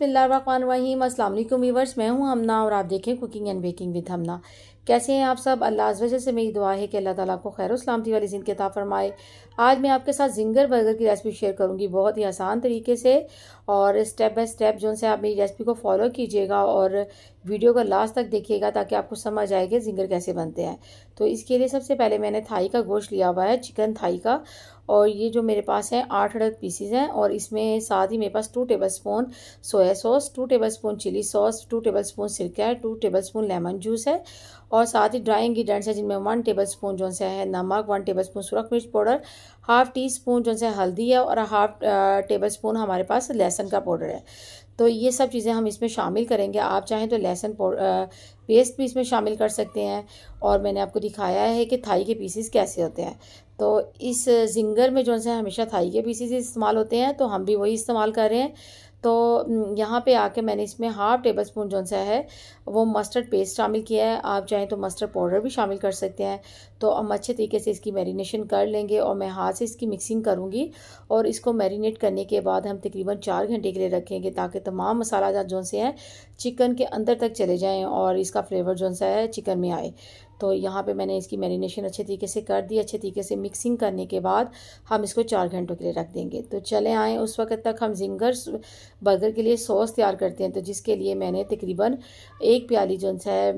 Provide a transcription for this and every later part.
बिस्मिल्लाहिर्रहमानिर्रहीम। अस्सलाम वालेकुम व्यूअर्स, मैं हूं हमना और आप देखें कुकिंग एंड बेकिंग विद हमना। कैसे हैं आप सब? अल्लाह अज़्ज़ वजल से मेरी दुआ है कि अल्लाह ताला को खैर सलामती वाली ज़िंदगी अता फरमाए। आज मैं आपके साथ जिंगर बर्गर की रेसिपी शेयर करूंगी बहुत ही आसान तरीके से, और स्टेप बाय स्टेप जो से आप मेरी रेसिपी को फॉलो कीजिएगा और वीडियो को लास्ट तक देखिएगा ताकि आपको समझ आए कि जिंगर कैसे बनते हैं। तो इसके लिए सबसे पहले मैंने थाई का गोश्त लिया हुआ है, चिकन थाई का, और ये जो मेरे पास है 8 अदद पीसीज हैं। और इसमें साथ ही मेरे पास 2 tablespoon soya sauce, 2 tablespoon chilli sauce, 2 tablespoon सिरका है, 2 टेबलस्पून लेमन जूस है, और साथ ही ड्राई इंग्रीडियंट्स है जिनमें 1 टेबलस्पून जो से है नमक, 1 टेबलस्पून सुरख मिर्च पाउडर, हाफ टी स्पून जो से हल्दी है, और हाफ टेबलस्पून हमारे पास लहसुन का पाउडर है। तो ये सब चीज़ें हम इसमें शामिल करेंगे। आप चाहें तो लहसुन पेस्ट भी इसमें शामिल कर सकते हैं, और मैंने आपको दिखाया है कि थाई के पीसेस कैसे होते हैं। तो इस जिंगर में जो से हमेशा थाई के पीसेस इस्तेमाल होते हैं, तो हम भी वही इस्तेमाल कर रहे हैं। तो यहाँ पे आके मैंने इसमें हाफ टेबल स्पून जो सा है वो मस्टर्ड पेस्ट शामिल किया है। आप चाहें तो मस्टर्ड पाउडर भी शामिल कर सकते हैं। तो हम अच्छे तरीके से इसकी मैरिनेशन कर लेंगे, और मैं हाथ से इसकी मिक्सिंग करूँगी, और इसको मैरिनेट करने के बाद हम तकरीबन 4 घंटे के लिए रखेंगे ताकि तमाम मसाला जो से हैं चिकन के अंदर तक चले जाएँ और इसका फ्लेवर जो सा है चिकन में आए। तो यहाँ पे मैंने इसकी मैरिनेशन अच्छे तरीके से कर दी। अच्छे तरीके से मिक्सिंग करने के बाद हम इसको 4 घंटों के लिए रख देंगे। तो चले आएँ उस वक्त तक हम जिंगर बर्गर के लिए सॉस तैयार करते हैं। तो जिसके लिए मैंने तकरीबन 1 प्याली जो है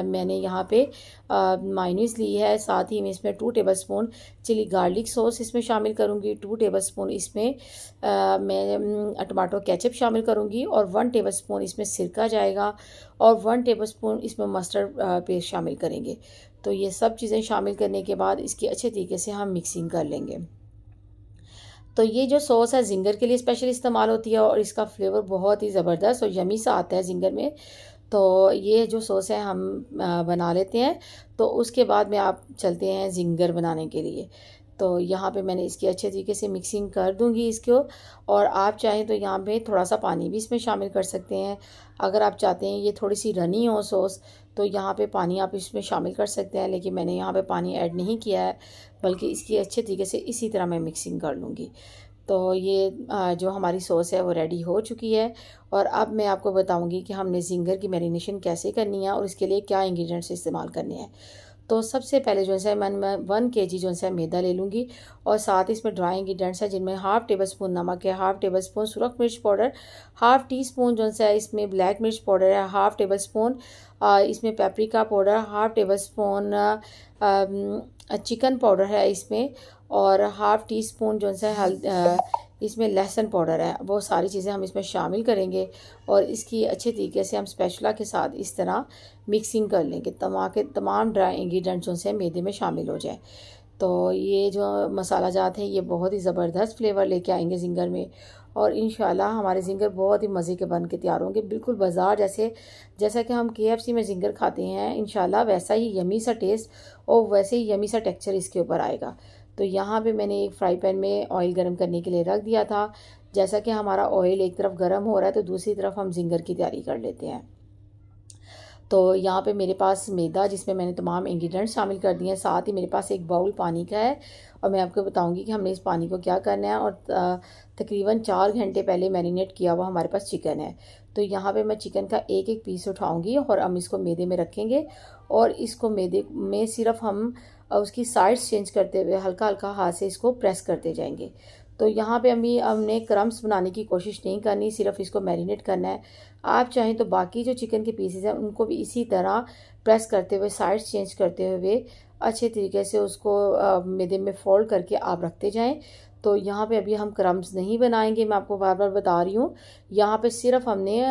मैंने यहाँ पे मायोनीज़ ली है। साथ ही मैं इसमें 2 टेबलस्पून चिली गार्लिक सॉस इसमें शामिल करूँगी, 2 टेबलस्पून इसमें मैं टमाटो केचप शामिल करूँगी, और 1 टेबलस्पून इसमें सिरका जाएगा, और 1 टेबलस्पून इसमें मस्टर्ड पेस्ट शामिल करेंगे। तो ये सब चीज़ें शामिल करने के बाद इसकी अच्छे तरीके से हम मिक्सिंग कर लेंगे। तो ये जो सॉस है जिंगर के लिए स्पेशल इस्तेमाल होती है, और इसका फ्लेवर बहुत ही ज़बरदस्त और यमी सा आता है जिंगर में। तो ये जो सॉस है हम बना लेते हैं। तो उसके बाद में आप चलते हैं जिंगर बनाने के लिए। तो यहाँ पे मैंने इसकी अच्छे तरीके से मिक्सिंग कर दूंगी इसको, और आप चाहें तो यहाँ पे थोड़ा सा पानी भी इसमें शामिल कर सकते हैं। अगर आप चाहते हैं ये थोड़ी सी रनी हो सॉस, तो यहाँ पे पानी आप इसमें शामिल कर सकते हैं, लेकिन मैंने यहाँ पे पानी ऐड नहीं किया है, बल्कि इसकी अच्छे तरीके से इसी तरह मैं मिक्सिंग कर लूँगी। तो ये जो हमारी सॉस है वो रेडी हो चुकी है। और अब मैं आपको बताऊंगी कि हमने जिंगर की मैरिनेशन कैसे करनी है और इसके लिए क्या इंग्रेडिएंट्स इस्तेमाल करने हैं। तो सबसे पहले जो है मैं 1 kg जो है मैदा ले लूँगी, और साथ इसमें ड्राई इंग्रेडिएंट्स है जिनमें हाफ टेबल स्पून नमक है, हाफ टेबल स्पून सुरख मिर्च पाउडर, हाफ टी स्पून जो है इसमें ब्लैक मिर्च पाउडर है, हाफ टेबल स्पून इसमें paprika powder, half table spoon chicken powder है इसमें, और हाफ टी स्पून जो है इसमें लहसुन पाउडर है। वो सारी चीज़ें हम इसमें शामिल करेंगे, और इसकी अच्छे तरीके से हम स्पैचुला के साथ इस तरह मिक्सिंग कर लेंगे तमाम ड्राई इंग्रेडिएंट्स जो से मैदे में शामिल हो जाए। तो ये जो मसाला जात हैं ये बहुत ही ज़बरदस्त फ्लेवर लेके आएंगे जिंगर में, और इंशाल्लाह हमारे जिंगर बहुत ही मज़े के बन के तैयार होंगे, बिल्कुल बाज़ार जैसा कि हम KFC में जिंगर खाते हैं इंशाल्लाह वैसा ही यमी सा टेस्ट और वैसे ही यमी सा टेक्सचर इसके ऊपर आएगा। तो यहाँ पे मैंने एक फ्राई पैन में ऑयल गर्म करने के लिए रख दिया था। जैसा कि हमारा ऑयल एक तरफ गर्म हो रहा है, तो दूसरी तरफ हम जिंगर की तैयारी कर लेते हैं। तो यहाँ पे मेरे पास मैदा जिसमें मैंने तमाम इंग्रेडिएंट्स शामिल कर दिए हैं, साथ ही मेरे पास एक बाउल पानी का है, और मैं आपको बताऊंगी कि हमने इस पानी को क्या करना है। और तकरीबन 4 घंटे पहले मैरिनेट किया हुआ हमारे पास चिकन है। तो यहाँ पे मैं चिकन का एक एक पीस उठाऊंगी, और हम इसको मैदे में रखेंगे, और इसको मैदे में सिर्फ हम उसकी साइड्स चेंज करते हुए हल्का हल्का हाथ से इसको प्रेस करते जाएंगे। तो यहाँ पे हमने क्रम्स बनाने की कोशिश नहीं करनी, सिर्फ इसको मैरिनेट करना है। आप चाहें तो बाकी जो चिकन के पीसेस हैं उनको भी इसी तरह प्रेस करते हुए साइड्स चेंज करते हुए अच्छे तरीके से उसको मैदे में फोल्ड करके आप रखते जाएं। तो यहाँ पे अभी हम क्रम्स नहीं बनाएंगे, मैं आपको बार बार बता रही हूँ। यहाँ पे सिर्फ हमने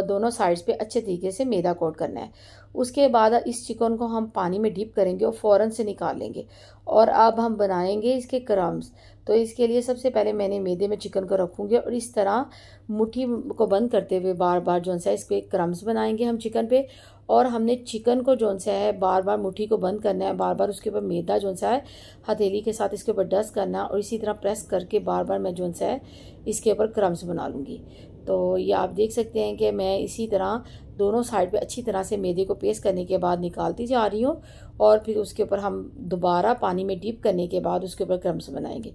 दोनों साइड्स पे अच्छे तरीके से मैदा कोट करना है। उसके बाद इस चिकन को हम पानी में डिप करेंगे और फ़ौरन से निकाल लेंगे, और अब हम बनाएंगे इसके क्रम्स। तो इसके लिए सबसे पहले मैंने मैदे में चिकन को रखूँगी, और इस तरह मुट्ठी को बंद करते हुए बार बार जो है इस पर क्रम्स बनाएंगे हम चिकन पे। और हमने चिकन को जो है बार बार मुट्ठी को बंद करना है, बार बार उसके ऊपर मैदा जो है हथेली के साथ इसके ऊपर डस्ट करना है, और इसी तरह प्रेस करके बार बार मैं जो है इसके ऊपर क्रम्स बना लूँगी। तो ये आप देख सकते हैं कि मैं इसी तरह दोनों साइड पे अच्छी तरह से मैदे को पेस्ट करने के बाद निकालती जा रही हूँ, और फिर उसके ऊपर हम दोबारा पानी में डिप करने के बाद उसके ऊपर क्रम्स बनाएंगे।